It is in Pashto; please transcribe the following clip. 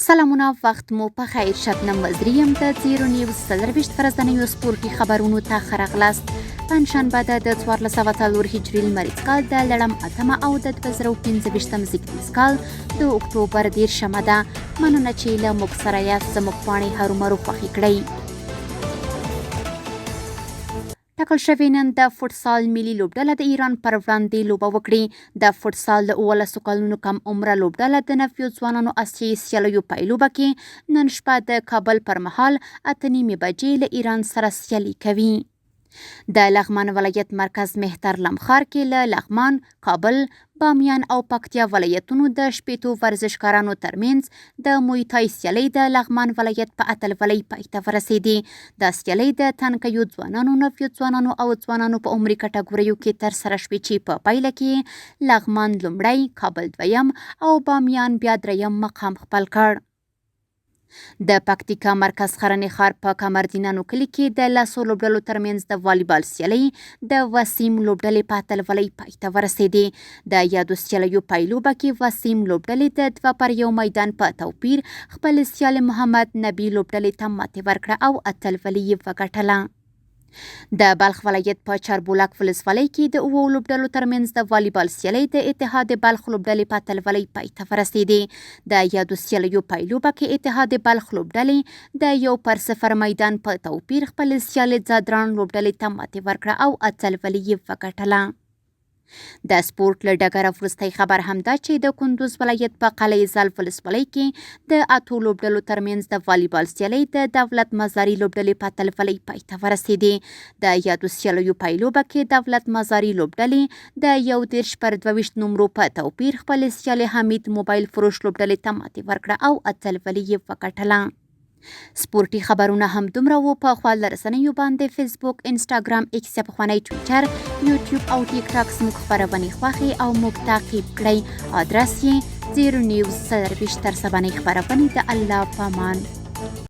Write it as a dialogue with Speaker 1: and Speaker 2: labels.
Speaker 1: سلامونه وخت مو په خیر. شبنم وزیری یم د زیرو نیوز 23 ورځنیو سپورټي خبرونو ته ښه راغلاست. پنجشنبه د 1404 هجري لمریز کال د لړم 8 او د 2025 زیږدیز کال د اکتوبر 10 ده. مننه چې له موږ سره یاست. زموږ پاڼې هرومرو خوښې کړئ. ټاکل شوې نن د فوټسال ملي لوبډله د ایران پر وړاندې لوبه وکړي. د فوټسال د 19 کلونو کم عمره لوبډله د نفیو ځوانانو آسیایي سیالیو پایلوبه کې نن شپه د کابل پر مهال 8:30 بجې له ایران سره سیالي کوي. د لغمان ولایت مرکز مهترلم ښار کې له لغمان، کابل، بامیان او پکتیا ولایتونو د شپېتو ورزشکارانو ترمنځ د مویتای سیالۍ د لغمان ولایت په اتلولۍ پای ته ورسېدې. دا سیالۍ د تنکیو ځوانانو، نفیو ځوانانو او ځوانانو په عمري کټګوریو کې ترسره شوې چې په پایله کې لغمان لومړی، کابل دویم او بامیان بیا دریم مقام خپل کړ. د پکتیکا مرکز خرنې ښار په کمردینانو کلي کې د لسو لوبډلو ترمنځ د والیبال سیالۍ د وسیم لوبډلې په اتلولۍ پای ته ورسېدې. د یادو سیالیو پایلوبه کې وسیم لوبډلې د 2-1 میدان په توپیر خپل سیال محمد نبی لوبډلې ته ماتې ورکړه او اتلولي یې وګټله. د بلخ ولایت په چاربولک ولسوالۍ کې د 7 لوبډلو ترمنځ د والیبال سیالۍ د اتحاد بلخ لوبډلې په اتلولۍ پای ته ورسېدې. د یادو سیالیو پایلوبه کې اتحاد بلخ لوبډلې د 1-0 میدان په توپیر خپل سیال ځدران لوبډلې ته ماتې ورکړه او اتلولي یې وګټله. د سپورټ له ډګره وروستی خبر همدا چې د کندوز ولایت په قلعه زال ولسوالۍ کې د 8 لوبډلو ترمنځ د والیبال سیالۍ د دولت مزاري لوبډلې په اتلولۍ پای ته ورسېدې. د یادو سیالیو پایلوبه کې دولت مزاري لوبډلې د 1-22 نمرو په توپیر خپل سیال حمید موبایل فروش لوبډلې ته ماتې ورکړه او اتلولي یې وګټله. سپورټي خبرونه هم دومره وو. په خواله رسنیو باندې فیسبوک، انسټاګرام، ایکس یا پخوانی ټویټر، یوټیوب او ټیک ټاک زموږ خپرونې خوښې او موږ تعقیب کړئ. ادرس یې 0 نیوز 23 تر سبانۍ خپرونې. د الله په امان.